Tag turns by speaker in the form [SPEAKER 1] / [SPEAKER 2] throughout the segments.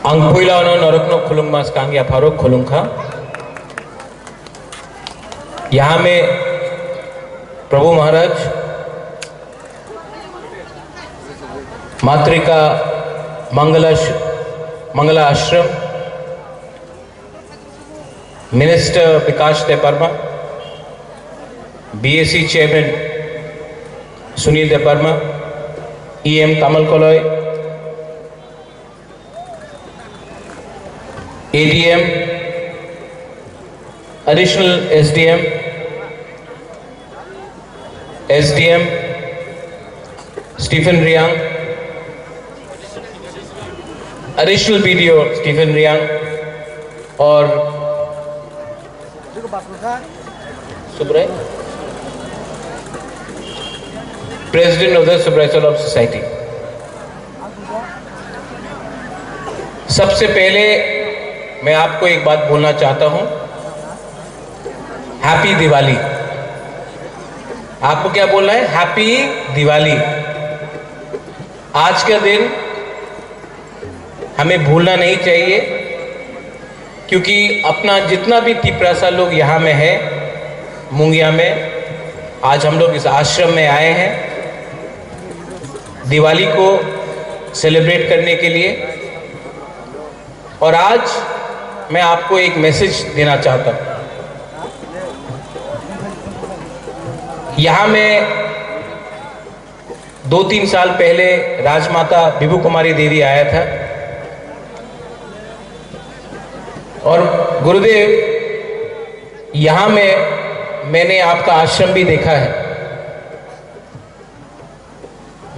[SPEAKER 1] Angpuilano Norokno Khulungmas Kangya Farok Khulungkha। यहाँ में प्रभु महाराज, Matrika Mangala Ashram, minister Vikas Debbarma, BAC chairman Sunil Debbarma, EM Tamal Koloy, ADM, additional SDM, SDM Stephen Riang, additional BDO Stephen Riang और Subrai, president of the Subrai solar society. सबसे पहले मैं आपको एक बात बोलना चाहता हूं, हैप्पी दिवाली। आपको क्या बोलना है? हैप्पी दिवाली। आज का दिन हमें भूलना नहीं चाहिए, क्योंकि अपना जितना भी तिपरासा लोग यहाँ में है, मुंगिया में, आज हम लोग इस आश्रम में आए हैं दिवाली को सेलिब्रेट करने के लिए। और आज मैं आपको एक मैसेज देना चाहता हूँ। यहाँ में 2-3 साल पहले राजमाता विभू कुमारी देवी आया था और गुरुदेव यहाँ में मैंने आपका आश्रम भी देखा है।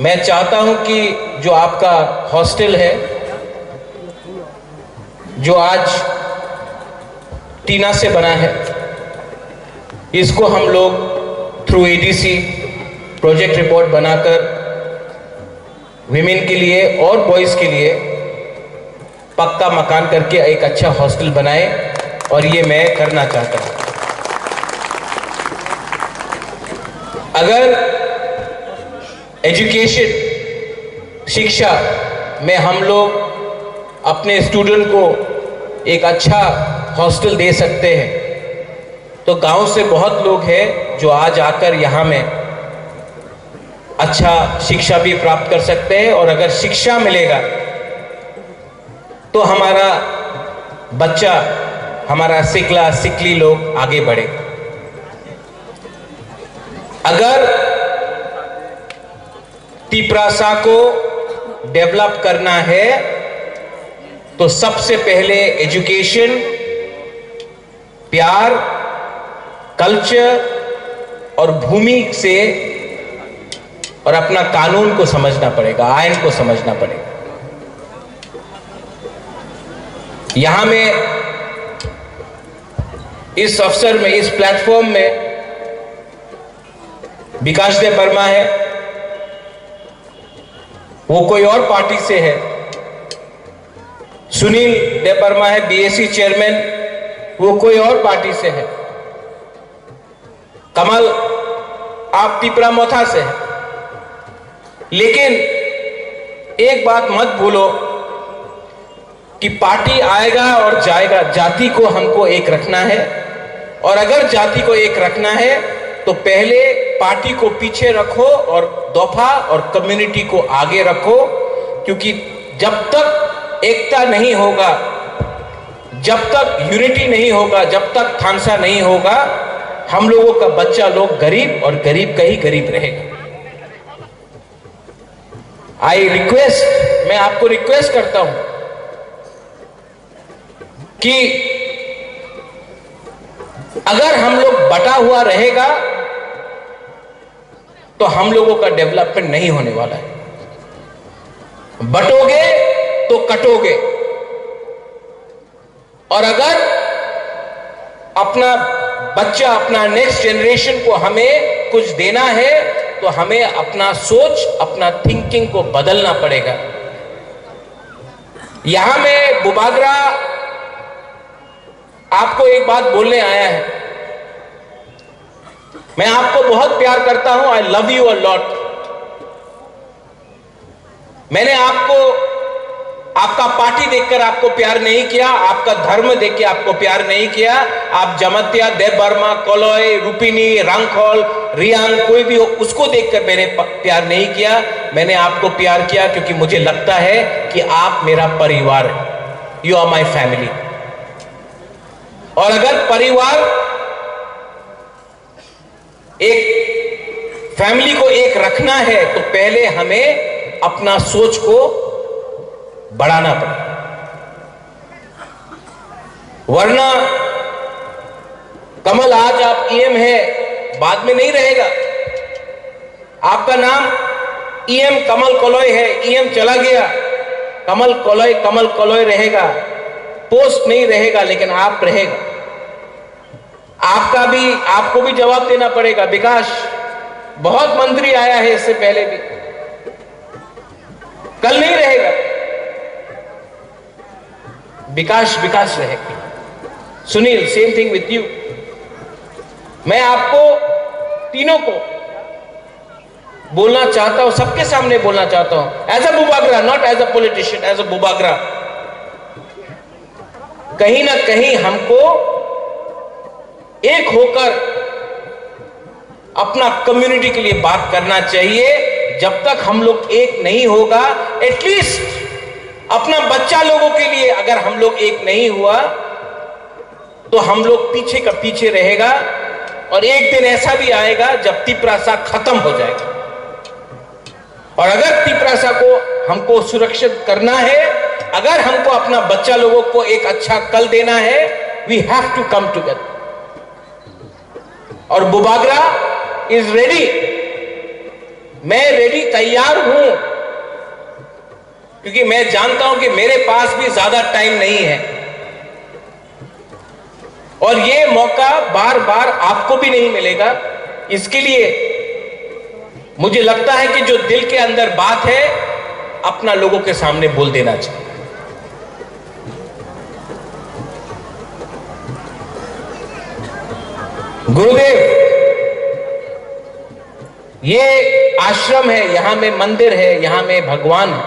[SPEAKER 1] मैं चाहता हूं कि जो आपका हॉस्टल है, जो आज टीना से बना है, इसको हम लोग थ्रू एडीसी प्रोजेक्ट रिपोर्ट बनाकर विमेन के लिए और बॉयज के लिए पक्का मकान करके एक अच्छा हॉस्टल बनाए, और ये मैं करना चाहता हूं। अगर एजुकेशन शिक्षा में हम लोग अपने स्टूडेंट को एक अच्छा हॉस्टल दे सकते हैं, तो गांव से बहुत लोग हैं जो आज आकर यहाँ में अच्छा शिक्षा भी प्राप्त कर सकते हैं। और अगर शिक्षा मिलेगा तो हमारा बच्चा, हमारा सिकली लोग आगे बढ़े। अगर तिपरासा को डेवलप करना है तो सबसे पहले एजुकेशन, प्यार, कल्चर और भूमि से, और अपना कानून को समझना पड़ेगा, आइन को समझना पड़ेगा। यहां में इस अवसर में, इस प्लेटफॉर्म में विकास देव वर्मा है, वो कोई और पार्टी से है। सुनील देव वर्मा है, बीएसी चेयरमैन, वो कोई और पार्टी से है। कमल, आप तिपरा मोथा से हैं। लेकिन एक बात मत भूलो कि पार्टी आएगा और जाएगा, जाति को हमको एक रखना है। और अगर जाति को एक रखना है तो पहले पार्टी को पीछे रखो और दोफा और कम्युनिटी को आगे रखो, क्योंकि जब तक एकता नहीं होगा, जब तक यूनिटी नहीं होगा, जब तक थानसा नहीं होगा, हम लोगों का बच्चा लोग गरीब और गरीब का ही गरीब रहेगा। आई रिक्वेस्ट, मैं आपको रिक्वेस्ट करता हूं कि अगर हम लोग बटा हुआ रहेगा तो हम लोगों का डेवलपमेंट नहीं होने वाला है। बटोगे तो कटोगे। और अगर अपना बच्चा, अपना नेक्स्ट जनरेशन को हमें कुछ देना है तो हमें अपना सोच, अपना थिंकिंग को बदलना पड़ेगा। यहां में बुबागरा आपको एक बात बोलने आया है। मैं आपको बहुत प्यार करता हूं, I love you a lot. मैंने आपको आपका पार्टी देखकर आपको प्यार नहीं किया, आपका धर्म देख के आपको प्यार नहीं किया, आप जमतिया, देवबर्मा, कोलोय, रुपिनी, रंगखोल, रियांग, कोई भी हो, उसको देखकर मैंने प्यार नहीं किया। मैंने आपको प्यार किया क्योंकि मुझे लगता है कि आप मेरा परिवार है, यू आर माई फैमिली। और अगर परिवार, एक फैमिली को एक रखना है तो पहले हमें अपना सोच को बढ़ाना पड़ेगा, वरना कमल आज आप ईएम है, बाद में नहीं रहेगा। आपका नाम ईएम कमल कोलोय है, ईएम चला गया, कमल कोलोय रहेगा, पोस्ट नहीं रहेगा, लेकिन आप रहेगा। आपको भी जवाब देना पड़ेगा। विकास, बहुत मंत्री आया है इससे पहले भी, कल नहीं रहेगा, विकास रहेगा। Sunil, same thing with you. मैं आपको तीनों को बोलना चाहता हूं, सबके सामने बोलना चाहता हूं, एज अ बुबागरा, not as a politician, as a बुबागरा। कहीं ना कहीं हमको एक होकर अपना कम्युनिटी के लिए बात करना चाहिए। जब तक हम लोग एक नहीं होगा, एटलीस्ट अपना बच्चा लोगों के लिए अगर हम लोग एक नहीं हुआ तो हम लोग पीछे का पीछे रहेगा। और एक दिन ऐसा भी आएगा जब तिपरासा खत्म हो जाएगा। और अगर तिपरासा को हमको सुरक्षित करना है, अगर हमको अपना बच्चा लोगों को एक अच्छा कल देना है, we have to come together. और बुबागरा इज रेडी, मैं रेडी, तैयार हूं, क्योंकि मैं जानता हूं कि मेरे पास भी ज्यादा टाइम नहीं है और ये मौका बार बार आपको भी नहीं मिलेगा। इसके लिए मुझे लगता है कि जो दिल के अंदर बात है अपना लोगों के सामने बोल देना चाहिए। गुरुदेव, ये आश्रम है, यहां में मंदिर है, यहां में भगवान है,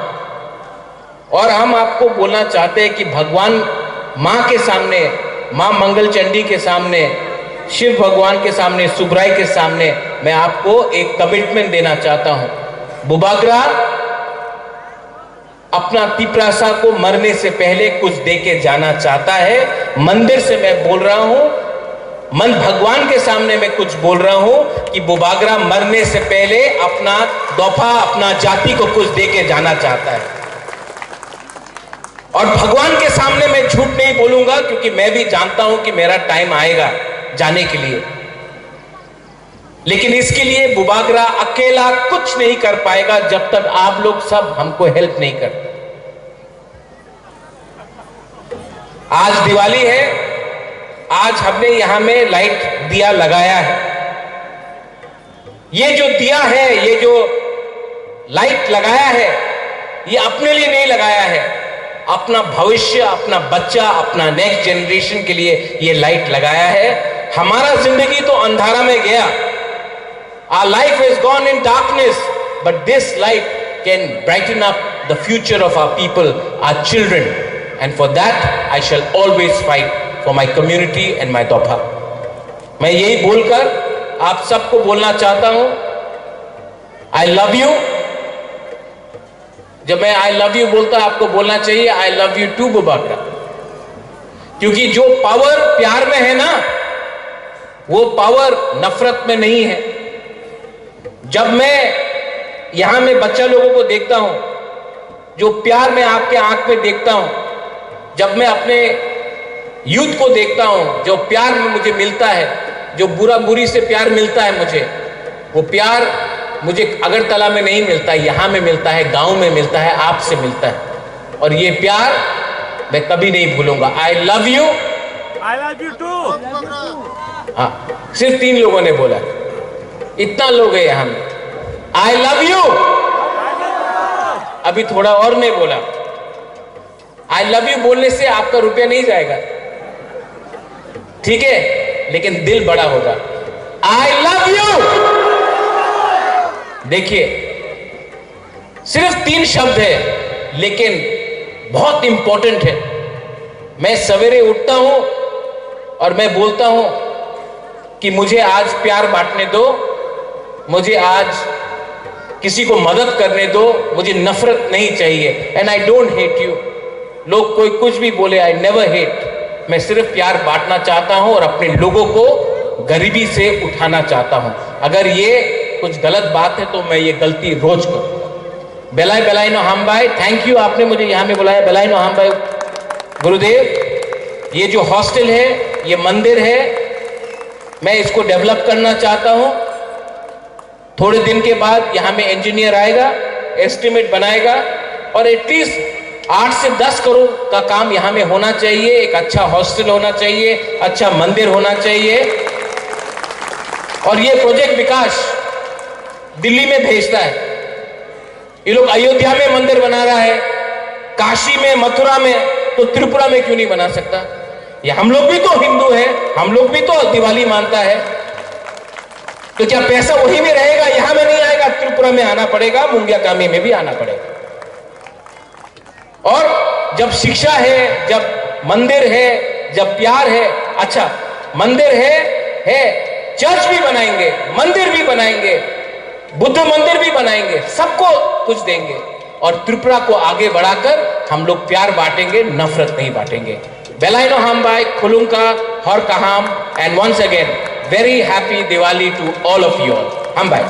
[SPEAKER 1] और हम आपको बोलना चाहते हैं कि भगवान मां के सामने, मां मंगल चंडी के सामने, शिव भगवान के सामने, सुब्राई के सामने मैं आपको एक कमिटमेंट देना चाहता हूं। बुबागरा अपना तिपरासा को मरने से पहले कुछ देके जाना चाहता है। मंदिर से मैं बोल रहा हूं, मन भगवान के सामने मैं कुछ बोल रहा हूं कि बुबागरा मरने से पहले अपना दोफा, अपना जाति को कुछ देके जाना चाहता है। और भगवान के सामने मैं झूठ नहीं बोलूंगा, क्योंकि मैं भी जानता हूं कि मेरा टाइम आएगा जाने के लिए। लेकिन इसके लिए बुबागरा अकेला कुछ नहीं कर पाएगा जब तक आप लोग सब हमको हेल्प नहीं करते। आज दिवाली है, आज हमने यहां में लाइट दिया लगाया है। ये जो दिया है, ये जो लाइट लगाया है, ये अपने लिए नहीं लगाया है, अपना भविष्य, अपना बच्चा, अपना नेक्स्ट जनरेशन के लिए ये लाइट लगाया है। हमारा जिंदगी तो अंधारा में गया, our life has gone in darkness, but this light can brighten up the future of our people, our children, and for that I shall always fight for my community and my dopa। मैं यही बोलकर आप सबको बोलना चाहता हूं, I love you। जब मैं I love you बोलता आपको बोलना चाहिए I love you too Bubagra, क्योंकि जो पावर प्यार में है ना, वो पावर नफरत में नहीं है। जब मैं यहां में बच्चा लोगों को देखता हूं, जो प्यार मैं आपके आंख में देखता हूं, जब मैं अपने यूथ को देखता हूं, जो प्यार में मुझे मिलता है, जो बुरी से प्यार मिलता है मुझे, वो प्यार मुझे अगरतला में नहीं मिलता, यहां में मिलता है, गांव में मिलता है, आपसे मिलता है। और ये प्यार मैं कभी नहीं भूलूंगा। I love you.
[SPEAKER 2] I love you too।
[SPEAKER 1] हाँ, सिर्फ 3 लोगों ने बोला, इतना लोग है यहां में। I love you. अभी थोड़ा और ने बोला। आई लव यू बोलने से आपका रुपया नहीं जाएगा, ठीक है, लेकिन दिल बड़ा होगा। I love you. देखिए, सिर्फ 3 शब्द है, लेकिन बहुत इंपॉर्टेंट है। मैं सवेरे उठता हूं और मैं बोलता हूं कि मुझे आज प्यार बांटने दो, मुझे आज किसी को मदद करने दो, मुझे नफरत नहीं चाहिए। And I don't hate you. लोग कोई कुछ भी बोले, आई नेवर हेट। मैं सिर्फ प्यार बांटना चाहता हूं और अपने लोगों को गरीबी से उठाना चाहता हूं। अगर ये कुछ गलत बात है तो मैं ये गलती रोज करूंगा। बेलाई बेलाई नो हम भाई, थैंक यू, आपने मुझे यहां में बुलाया। बेलाई नो हम भाई गुरुदेव, ये जो हॉस्टल है, ये मंदिर है, मैं इसको डेवलप करना चाहता हूं। थोड़े दिन के बाद यहां में इंजीनियर आएगा, एस्टिमेट बनाएगा और एटलीस्ट 8 से 10 करोड़ का काम यहां में होना चाहिए। एक अच्छा हॉस्टल होना चाहिए, अच्छा मंदिर होना चाहिए। और ये प्रोजेक्ट विकास दिल्ली में भेजता है। ये लोग अयोध्या में मंदिर बना रहा है, काशी में, मथुरा में, तो त्रिपुरा में क्यों नहीं बना सकता? ये हम लोग भी तो हिंदू हैं, हम लोग भी तो दिवाली मानता है। तो क्या पैसा वही में रहेगा, यहां में नहीं आएगा? त्रिपुरा में आना पड़ेगा, मुंगिया कामी में भी आना पड़ेगा। और जब शिक्षा है, जब मंदिर है, जब प्यार है, अच्छा मंदिर है, चर्च भी बनाएंगे, मंदिर भी बनाएंगे, बुद्ध मंदिर भी बनाएंगे, सबको कुछ देंगे और त्रिपुरा को आगे बढ़ाकर हम लोग प्यार बांटेंगे, नफरत नहीं बांटेंगे। बेलाइनो हम बाय खुलुंका हर कहाम and once again very happy Diwali to all of you all. हम बाय।